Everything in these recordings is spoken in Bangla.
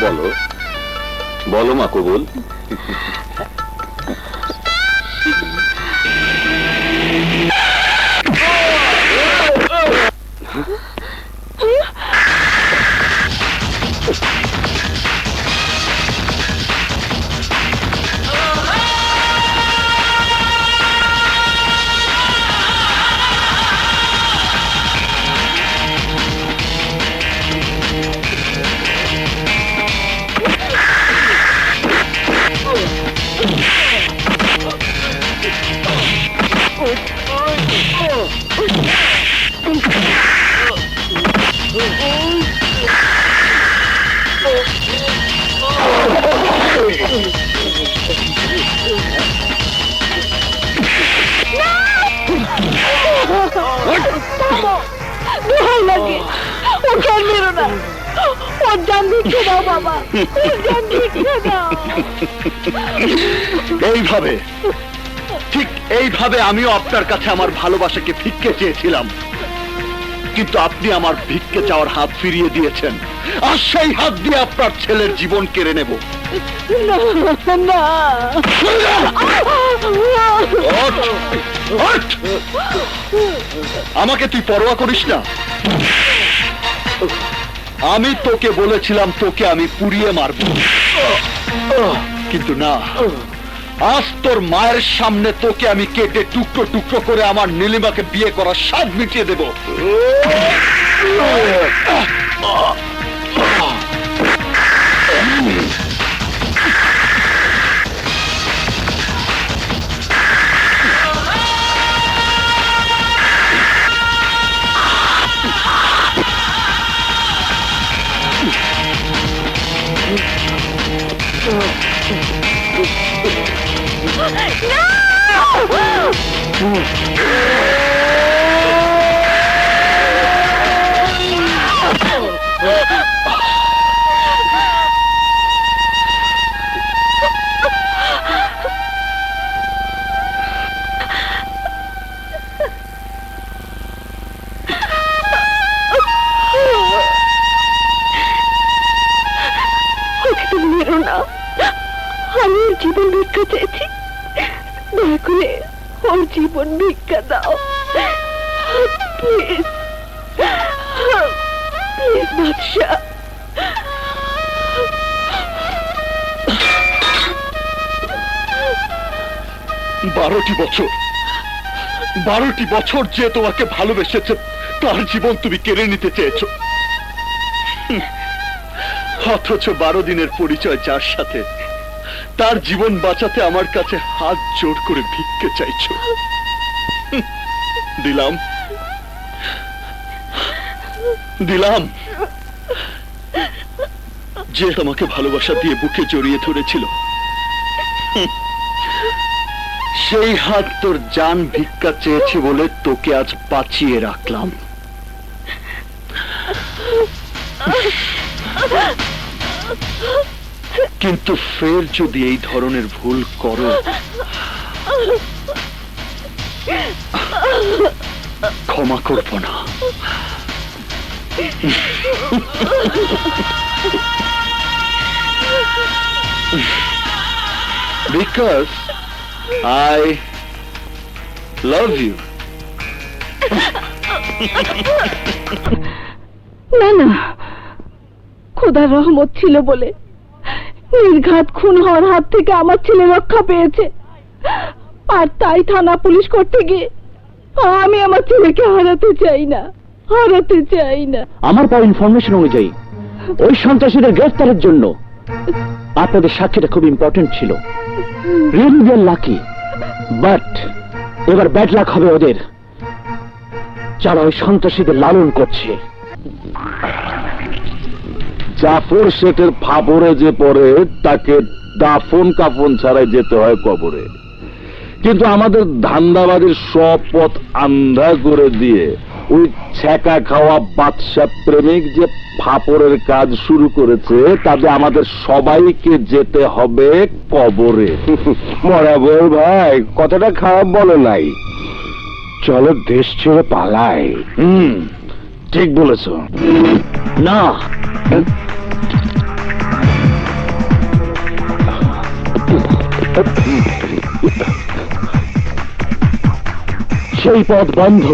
বলো বলো মা কবুল। এইভাবে ঠিক এইভাবে আমিও আপনার কাছে আমার ভালোবাসাকে ভিক্ষে চেয়েছিলাম, কিন্তু আপনি আমার ভিক্ষে চাওয়ার হাত ফিরিয়ে দিয়েছেন, আর সেই হাত দিয়ে আপনার ছেলের জীবন কেড়ে নেব। আমাকে তুই পরোয়া করিস না। আমি তোকে বলেছিলাম তোকে আমি পুড়িয়ে মারব, কিন্তু না, আজ তোর মায়ের সামনে তোকে আমি কেটে টুকরো টুকরো করে আমার নীলিমাকে বিয়ে করার স্বাদ মিটিয়ে দেব। আমি জীবন ভিক্ষা চেয়েছি, দয়া করে ওর জীবন ভিক্ষা দাও প্লিজ, প্লিজ বাদশা। 12টি বছর যে তোমাকে ভালোবেসেছে তার জীবন তুমি কেড়ে নিতে চেয়েছো, অথচ 12 দিনের পরিচয় যার সাথে তার জীবন বাঁচাতে আমার কাছে হাত জোর করে ভিক্ষে চাইছো। দিলাম দিলাম যে তোমাকে ভালোবাসা দিয়ে বুকে জড়িয়ে ধরেছিল, সেই হাত তোর জান ভিক্ষা চেয়েছে বলে তোকে আজ বাঁচিয়ে রাখলাম। কিন্তু ফের যদি এই ধরনের ভুল করো, ক্ষমা করব না। Because I love you. না না, খোদার রহমত ছিল বলে নির্ঘাত খুন হওয়ার হাত থেকে আমার ছেলে রক্ষা পেয়েছে, আর তাই থানা পুলিশ করতে গিয়ে আমি আমার ছেলেকে হারাতে চাই না, হারাতে চাই না। আমার পাওয়া ইনফরমেশন অনুযায়ী ওই সন্ত্রাসীদের গ্রেফতারের জন্য আপনাদের সাক্ষীটা খুব ইম্পর্টেন্ট ছিল। Really we are lucky, but এবার ব্যাড লাক হবে ওদের, যারা ওই সন্ত্রাসীদের লালন করছে। জাফর শেখের ফাবরে যে পড়ে তাকে দাফন কাফন ছাড়াই যেতে হয় কবরে, কিন্তু আমাদের ধান্দাবাজির সব পথ আন্ধা করে দিয়ে ওই ছ্যাঁকা খাওয়া বাদশা প্রেমিক যে ফাপড়ের কাজ শুরু করেছে, তাতে আমাদের সবাইকে যেতে হবে কবরে। মরাবর ভাই কথাটা খারাপ বলে নাই, চলো দেশ ছেড়ে পালাই। ঠিক বলেছ। না, সেই পথ বন্ধ।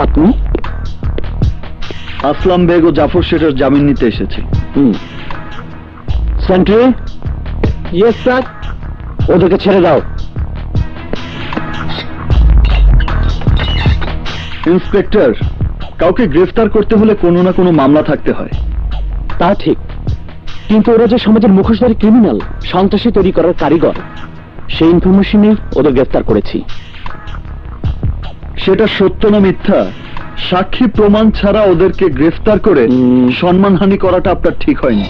আপনি? আসলাম বেগ ও জাফর শেঠের জামিন নিতে এসেছি। সেন্ট্রি? Yes sir. ওদেরকে ছেড়ে দাও। ইন্সপেক্টর, কাউকে গ্রেফতার করতে হলে কোনো না কোনো মামলা থাকতে হয়। তা ঠিক, কিন্তু ওরা যে সমাজের মুখোশধারী ক্রিমিনাল, সন্ত্রাসী তৈরি করার কারিগর, সেই ইনফরমেশনেই ওদের গ্রেফতার করেছি। সেটা সত্য না মিথ্যা, সাক্ষী প্রমাণ ছাড়া ওদেরকে গ্রেফতার করে সম্মানহানি করাটা আপনার ঠিক হয়নি।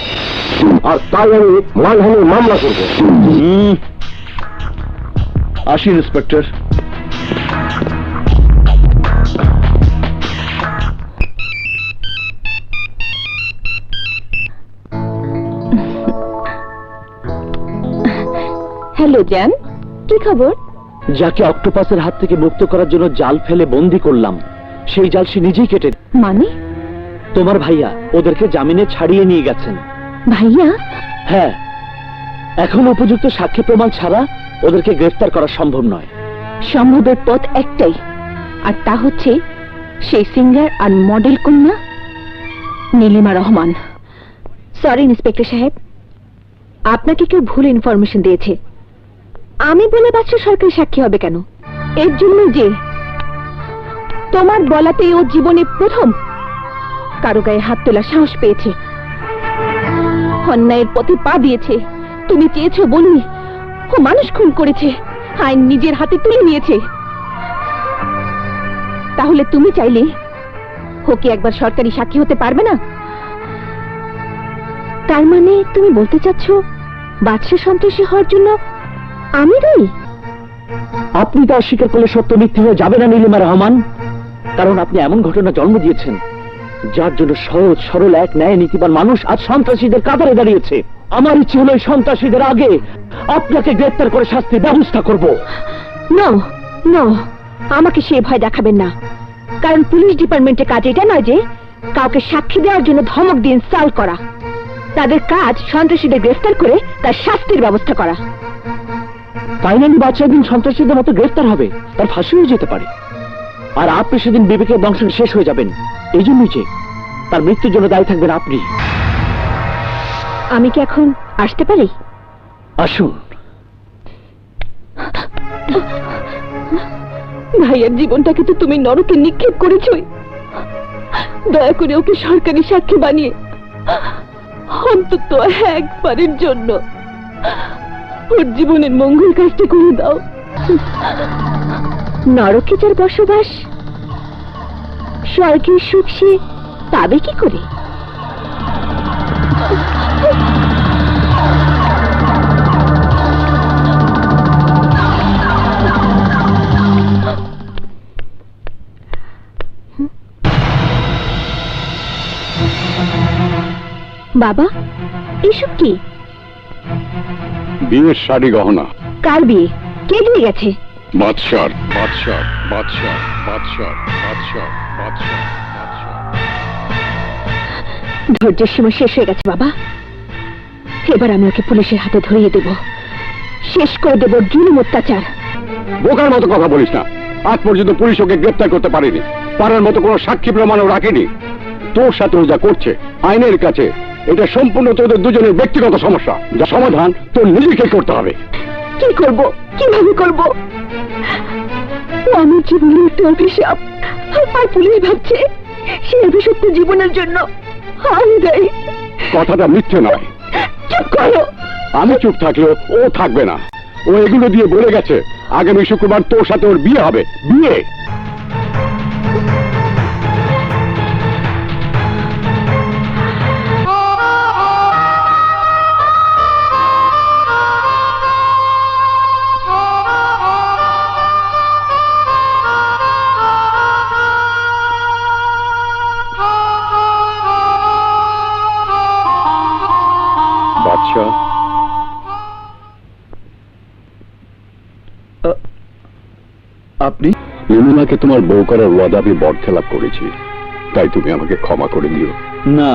আর তাই আমি মানহানির মামলা করব। আসি ইন্সপেক্টর। হ্যালো জান, কি খবর? যাকে অক্টোপাসের হাত থেকে মুক্ত করার জন্য জাল ফেলে বন্দি করলাম, সেই জাল সে নিজেই কেটে। মানে? তোমার ভাইয়া ওদেরকে জামিনে ছাড়িয়ে নিয়ে গেছেন। ভাইয়া? হ্যাঁ, এখন উপযুক্ত সাক্ষী প্রমাণ ছাড়া ওদেরকে গ্রেফতার করা সম্ভব নয়। সম্ভবের পথ একটাই, আর তা হচ্ছে সেই সিঙ্গার আর মডেল কন্যা নীলিমা রহমান। সরি ইন্সপেক্টর সাহেব, আপনাকে কেউ ভুল ইনফরমেশন দিয়েছে। আমি বলে বাচ্চা সরকারি সাক্ষী হবে কেন? এর জন্য যে তোমার বলাতেই ও জীবনে প্রথম কারো গায়ে হাত তোলার সাহস পেয়েছে, অন্যায়ের পথে পা দিয়েছে। তুমি চেয়েছো বলনি, ও মানুষ খুন করেছে, আইন নিজের হাতে তুলে নিয়েছে। তাহলে তুমি চাইলে ও কি একবার সরকারি সাক্ষী হতে পারবে না? তার মানে তুমি বলতে চাচ্ছ বাদশা সন্ত্রাসী হওয়ার জন্য আমি দায়ী? আপনি তা অস্বীকার করলে সত্য মিথ্যে হয়ে যাবে না নীলিমা রহমান, কারণ আপনি এমন ঘটনা জন্ম দিয়েছেন যার জন্য সহজ সরল এক ন্যায় নীতিবান মানুষ আজ সন্ত্রাসীদের কাতারে দাঁড়িয়েছে। আমার ইচ্ছে হলো এই সন্ত্রাসীদের আগে আপনাকে গ্রেফতার করে শাস্তির ব্যবস্থা করব। নো নো, আমাকে সে ভয় দেখাবেন না, কারণ পুলিশ ডিপার্টমেন্টের কাজ এটা নয় যে কাউকে সাক্ষী দেওয়ার জন্য ধমক দিয়ে ইনসাল্ট করা। তাদের কাজ সন্ত্রাসীদের গ্রেফতার করে তার শাস্তির ব্যবস্থা করা। ফাইনালি বাচ্চা একদিন সন্ত্রাসীদের মতো গ্রেফতার হবে, তার ফাঁসি হয়ে যেতে পারে, আর আপনি সেদিন বিবেকের দংশন শেষ হয়ে যাবেন। এই জন্যই যে তার মৃত্যুর জন্য দায়ী থাকবেন আপনি। আমি কি এখন আসতে পারি? আসুন। ভাইয়ের জীবনটাকে তো তুমি নরকে নিক্ষেপ করেছই, দয়া করে ওকে সরকারি সাক্ষী বানিয়ে অন্তত একবারের জন্য ওর জীবনের মঙ্গল কাজটা করে দাও। নরকে যার বসবাস, স্বর্গের সুখ সে পাবে কি করে? বাবা, এসব কি? বিয়ের শাড়ি গহনা। কার বিয়ে? কে দিয়ে গেছে? বাদশার বাদশার বাদশার বাদশার বাদশার বাদশার বাদশার। ধৈর্যের সীমা শেষ হয়ে গেছে বাবা, এবার আমি ওকে পুলিশের হাতে ধরিয়ে দেব, শেষ করে দেব জুলুম অত্যাচার। বোকার মতো কথা বলিস না, আজ পর্যন্ত পুলিশ ওকে গ্রেফতার করতে পারেনি, পারার মতো কোনো সাক্ষী প্রমাণও রাখেনি। তোর সাথে ও যা করছে আইনের কাছে এটা সম্পূর্ণ তোদের দুজনের ব্যক্তিগত সমস্যা, যা সমাধান তোর নিজেকে করতে হবে। কি করব, কিভাবে করব? ও আমার জীবনের একটা অভিশাপ, আর পুলিশ ভাবছে সেই অভিশপ্ত জীবনের জন্য আমি দায়ী। কথাটা মিথ্যে নয়। চুপ করো। আমি চুপ থাকলেও ও থাকবে না। ও এগুলো দিয়ে বলে গেছে আগামী শুক্রবার তোর সাথে ওর বিয়ে হবে। বিয়ে? বাদশাহ। আপনি? নীলিমাকে তোমার বউ করার ওয়াদা আমি বরখেলাপ করেছি, তাই তুমি আমাকে ক্ষমা করে দিও। না,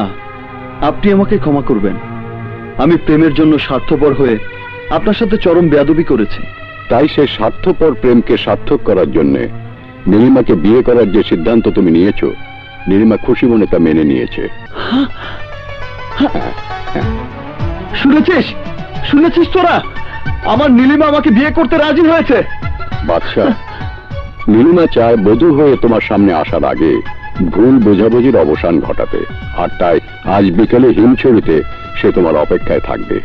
আপনি আমাকে ক্ষমা করবেন। আমি প্রেমের জন্য স্বার্থপর হয়ে আপনার সাথে চরম বেয়াদবি করেছি। তাই সেই স্বার্থপর প্রেমকে সার্থক করার জন্য নীলিমাকে বিয়ে করার যে সিদ্ধান্ত তুমি নিয়েছো, নীলিমা খুশি মনে তা মেনে নিয়েছে। শুনেছিস? শুনেছিস তোরা? আমার নীলিমা আমাকে বিয়ে করতে রাজি হয়েছে। বাদশাহ, নীলিমা চায় বধূ হয়ে তোমার সামনে আসার আগে ভুল বোঝাবুঝির অবসান ঘটাতে, আর তাই আজ বিকেলে হিমছড়িতে সে তোমার অপেক্ষায় থাকবে।